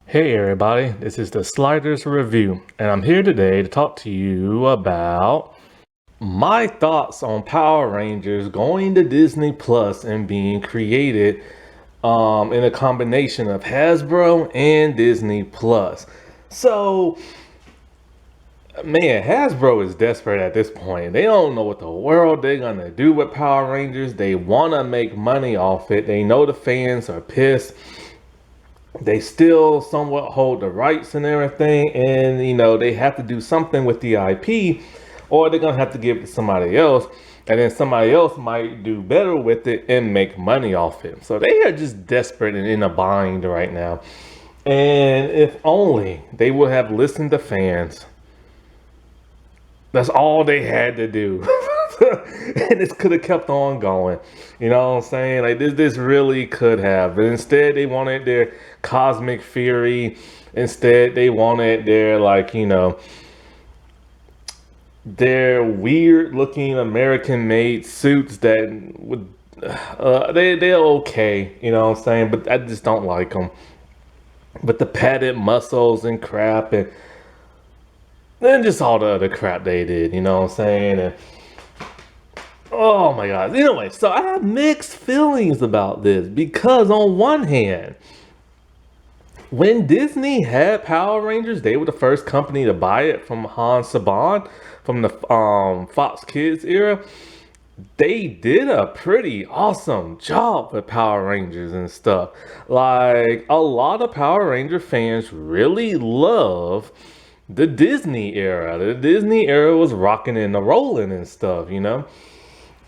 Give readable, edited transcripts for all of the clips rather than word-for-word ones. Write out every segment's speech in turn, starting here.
Hey everybody, this is the Sliders Review, and I'm here today to talk to you about my thoughts on Power Rangers going to Disney Plus and being created in a combination of Hasbro and Disney Plus. So, man, Hasbro is desperate at this point. They don't know what the world they're gonna do with Power Rangers. They wanna make money off it. They know the fans are pissed. They still somewhat hold the rights and everything, and they have to do something with the IP, or they're gonna have to give it to somebody else, and then somebody else might do better with it and make money off it. So they are just desperate and in a bind right now. And if only they would have listened to fans. That's all they had to do. And this could have kept on going. You know what I'm saying? Like this really could have. But instead they wanted their cosmic fury. Instead they wanted their their weird looking American made suits that would they're okay, you know what I'm saying? But I just don't like them. But the padded muscles and crap and then just all the other crap they did, you know what I'm saying? And oh my God. Anyway, so I have mixed feelings about this because on one hand, when Disney had Power Rangers, they were the first company to buy it from Hans Saban from the Fox Kids era. They did a pretty awesome job with Power Rangers and stuff. Like a lot of Power Ranger fans really love the Disney era. The Disney era was rocking and rolling and stuff, you know?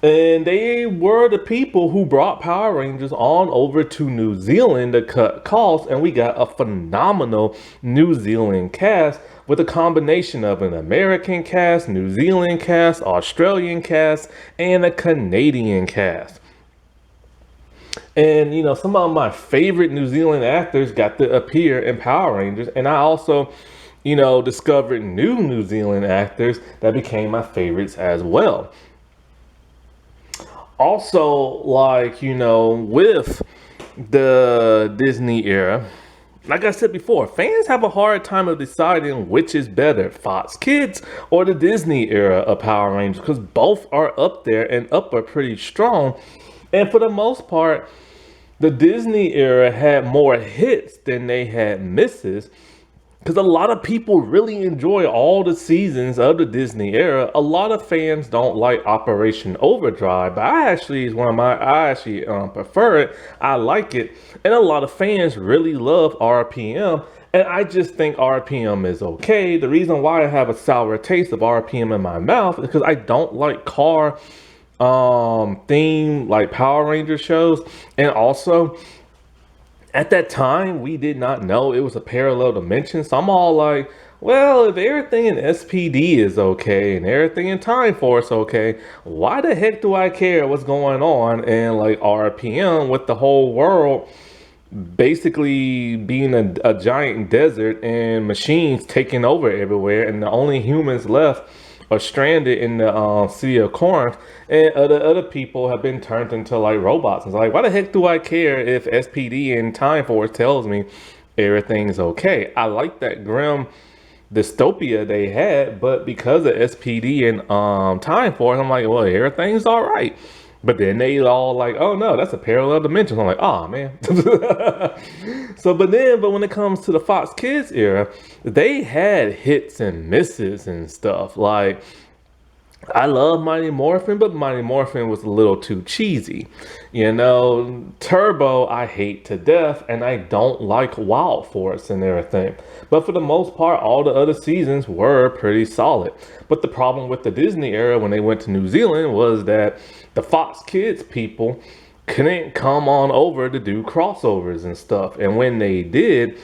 And they were the people who brought Power Rangers on over to New Zealand to cut costs, and we got a phenomenal New Zealand cast with a combination of an American cast, New Zealand cast, Australian cast, and a Canadian cast. And some of my favorite New Zealand actors got to appear in Power Rangers, and I also discovered New Zealand actors that became my favorites as well. Also, with the Disney era, like I said before, fans have a hard time of deciding which is better, Fox Kids or the Disney era of Power Rangers, because both are up there and up are pretty strong. And for the most part, the Disney era had more hits than they had misses. Because a lot of people really enjoy all the seasons of the Disney era. A lot of fans don't like Operation Overdrive, but I actually prefer it. I like it. And a lot of fans really love RPM. And I just think RPM is okay. The reason why I have a sour taste of RPM in my mouth is because I don't like car theme like Power Ranger shows. And also, at that time, we did not know it was a parallel dimension. So I'm all like, well, if everything in SPD is okay and everything in Time Force okay, why the heck do I care what's going on in like RPM with the whole world basically being a giant desert and machines taking over everywhere, and the only humans left are stranded in the city of Corinth, and other people have been turned into like robots. And it's like, why the heck do I care if SPD and Time Force tells me everything's okay? I like that grim dystopia they had, but because of SPD and Time Force, I'm like, well, everything's all right. But then they all like, oh no, that's a parallel dimension. I'm like, oh man. But when it comes to the Fox Kids era, they had hits and misses and stuff. Like, I love Mighty Morphin, but Mighty Morphin was a little too cheesy. Turbo, I hate to death, and I don't like Wild Force and everything. But for the most part, all the other seasons were pretty solid. But the problem with the Disney era when they went to New Zealand was that the Fox Kids people couldn't come on over to do crossovers and stuff. And when they did,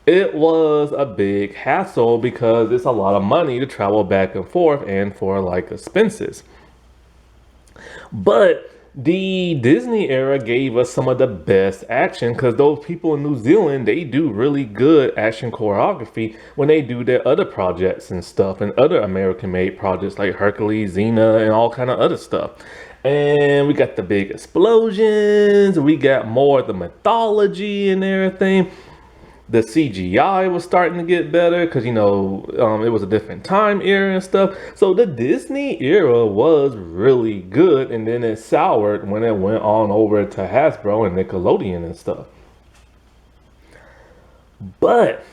it was a big hassle because it's a lot of money to travel back and forth and for like expenses. But the Disney era gave us some of the best action because those people in New Zealand, they do really good action choreography when they do their other projects and stuff and other American made projects like Hercules, Xena, and all kind of other stuff. And we got the big explosions, we got more of the mythology and everything. The CGI was starting to get better because, it was a different time era and stuff. So the Disney era was really good, and then it soured when it went on over to Hasbro and Nickelodeon and stuff. But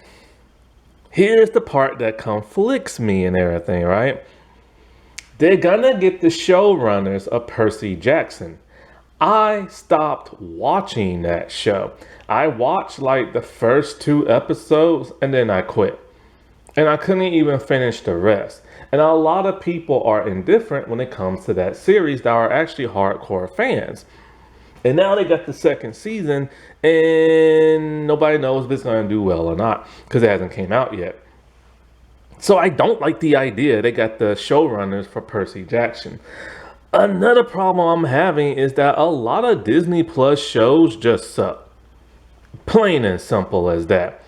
here's the part that conflicts me and everything, right? They're gonna get the showrunners of Percy Jackson. I stopped watching that show. I watched like the first 2 episodes and then I quit. And I couldn't even finish the rest. And a lot of people are indifferent when it comes to that series that are actually hardcore fans. And now they got the second season and nobody knows if it's going to do well or not because it hasn't came out yet. So I don't like the idea they got the showrunners for Percy Jackson. Another problem I'm having is that a lot of Disney Plus shows just suck. Plain and simple as that.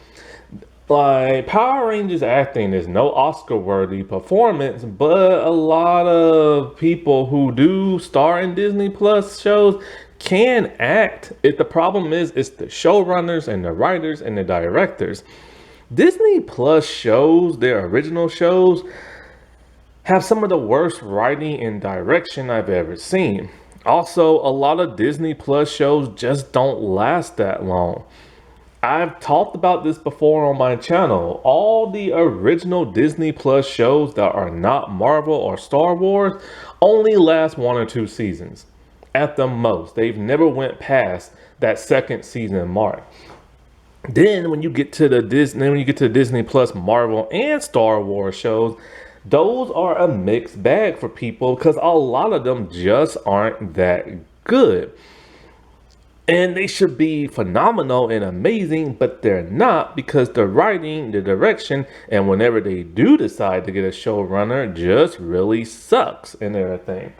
Like Power Rangers acting is no Oscar-worthy performance, but a lot of people who do star in Disney Plus shows can act. If the problem is, it's the showrunners and the writers and the directors. Disney Plus shows, their original shows, have some of the worst writing and direction I've ever seen. Also, a lot of Disney Plus shows just don't last that long. I've talked about this before on my channel. All the original Disney Plus shows that are not Marvel or Star Wars only last 1 or 2 seasons. At the most. They've never went past that second season mark. Then when you get to the Disney Plus Marvel and Star Wars shows, those are a mixed bag for people because a lot of them just aren't that good. And they should be phenomenal and amazing, but they're not because the writing, the direction, and whenever they do decide to get a showrunner just really sucks and everything.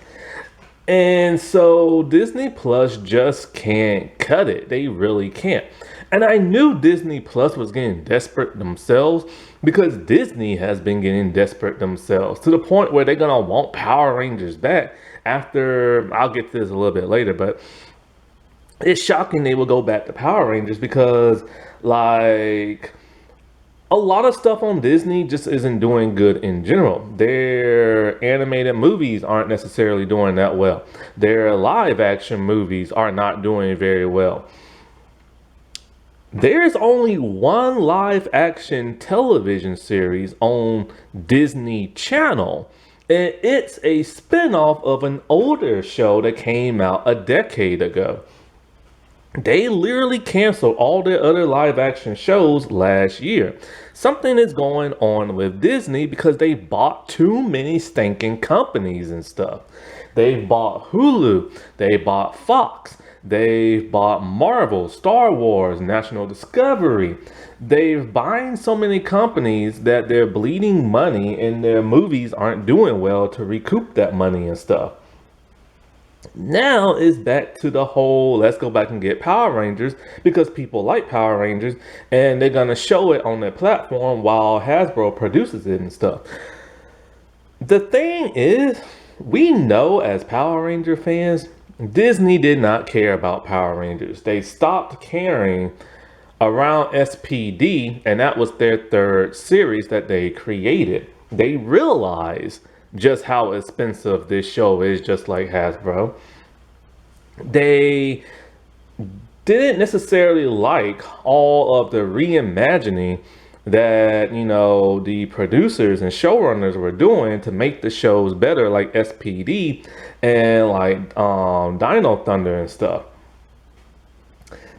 And so Disney Plus just can't cut it. They really can't. And I knew Disney Plus was getting desperate themselves because Disney has been getting desperate themselves to the point where they're going to want Power Rangers back after, I'll get to this a little bit later, but it's shocking they will go back to Power Rangers because like a lot of stuff on Disney just isn't doing good in general. Their animated movies aren't necessarily doing that well. Their live action movies are not doing very well. There's only one live action television series on Disney Channel, and it's a spin-off of an older show that came out a decade ago. They literally canceled all their other live action shows last year. Something is going on with Disney because they bought too many stinking companies and stuff. They bought Hulu, they bought Fox, they bought Marvel, Star Wars, National Discovery. They're buying so many companies that they're bleeding money and their movies aren't doing well to recoup that money and stuff. Now it's back to the whole let's go back and get Power Rangers because people like Power Rangers and they're going to show it on their platform while Hasbro produces it and stuff. The thing is, we know as Power Ranger fans, Disney did not care about Power Rangers. They stopped caring around SPD, and that was their third series that they created. They realized just how expensive this show is, just like Hasbro. They didn't necessarily like all of the reimagining that, the producers and showrunners were doing to make the shows better, like SPD and like Dino Thunder and stuff.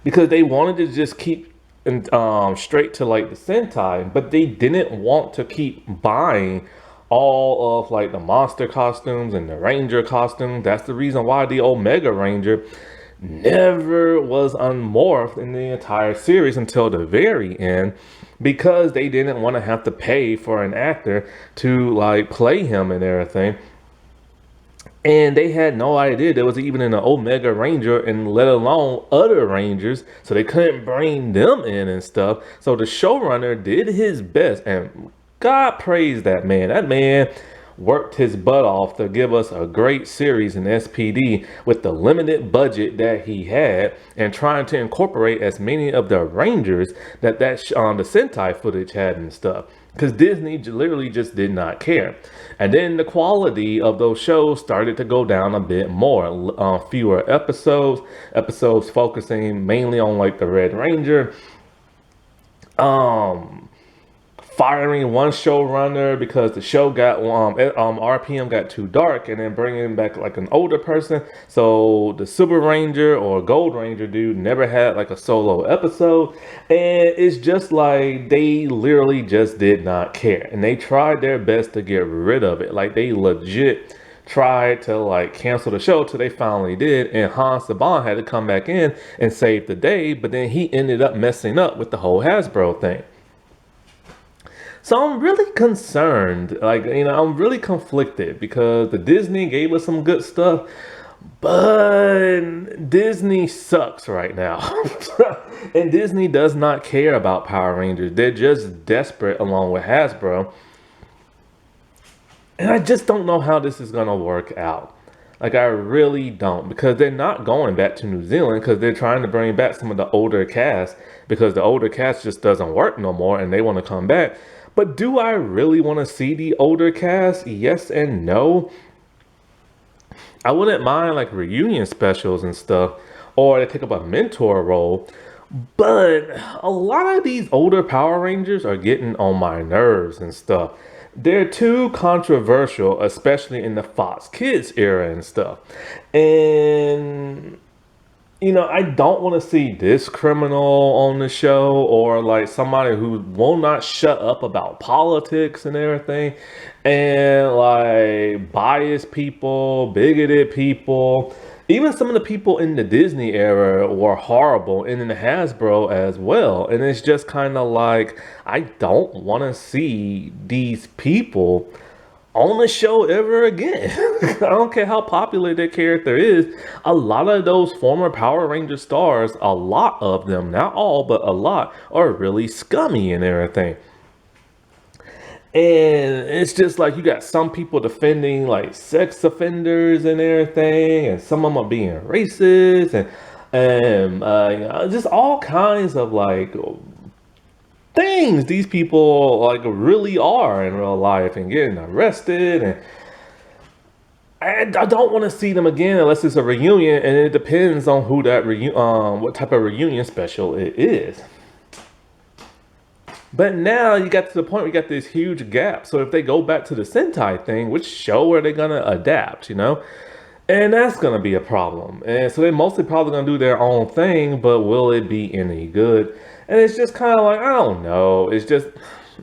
Because they wanted to just keep straight to like the Sentai, but they didn't want to keep buying all of like the monster costumes and the Ranger costumes. That's the reason why the Omega Ranger never was unmorphed in the entire series until the very end, because they didn't want to have to pay for an actor to like play him and everything. And they had no idea there was even an Omega Ranger, and let alone other Rangers, so they couldn't bring them in and stuff. So the showrunner did his best, and God praise that man. That man worked his butt off to give us a great series in SPD with the limited budget that he had, and trying to incorporate as many of the Rangers that on the Sentai footage had and stuff. Because Disney literally just did not care. And then the quality of those shows started to go down a bit more. Fewer episodes focusing mainly on like the Red Ranger. Firing one showrunner because the show got RPM got too dark, and then bringing back like an older person. So the Super Ranger or Gold Ranger dude never had like a solo episode, and it's just like they literally just did not care, and they tried their best to get rid of it. Like they legit tried to like cancel the show till they finally did, and Hans Saban had to come back in and save the day, but then he ended up messing up with the whole Hasbro thing. So I'm really concerned, like, I'm really conflicted because the Disney gave us some good stuff, but Disney sucks right now. And Disney does not care about Power Rangers. They're just desperate along with Hasbro. And I just don't know how this is going to work out. Like, I really don't, because they're not going back to New Zealand because they're trying to bring back some of the older cast because the older cast just doesn't work no more and they want to come back. But do I really want to see the older cast? Yes and no. I wouldn't mind like reunion specials and stuff, or they take up a mentor role. But a lot of these older Power Rangers are getting on my nerves and stuff. They're too controversial, especially in the Fox Kids era and stuff. And I don't want to see this criminal on the show, or like somebody who will not shut up about politics and everything, and like biased people, bigoted people. Even some of the people in the Disney era were horrible, and in the Hasbro as well. And it's just kind of like, I don't want to see these people on the show ever again. I don't care how popular their character is. A lot of those former Power Ranger stars, a lot of them, not all, but a lot, are really scummy and everything. And it's just like you got some people defending like sex offenders and everything, and some of them are being racist, and just all kinds of like things these people like really are in real life, and getting arrested. And I don't want to see them again unless it's a reunion, and it depends on who that what type of reunion special it is. But now you got to the point where you got this huge gap. So if they go back to the Sentai thing, which show are they gonna adapt, And that's gonna be a problem. And so they're mostly probably gonna do their own thing, but will it be any good? And it's just kind of like, I don't know. It's just,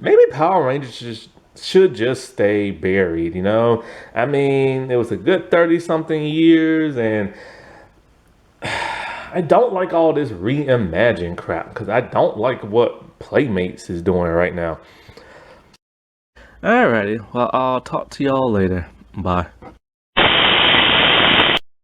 maybe Power Rangers should just stay buried, I mean, it was a good 30-something years, and I don't like all this reimagine crap, because I don't like what Playmates is doing right now. Alrighty, well, I'll talk to y'all later. Bye.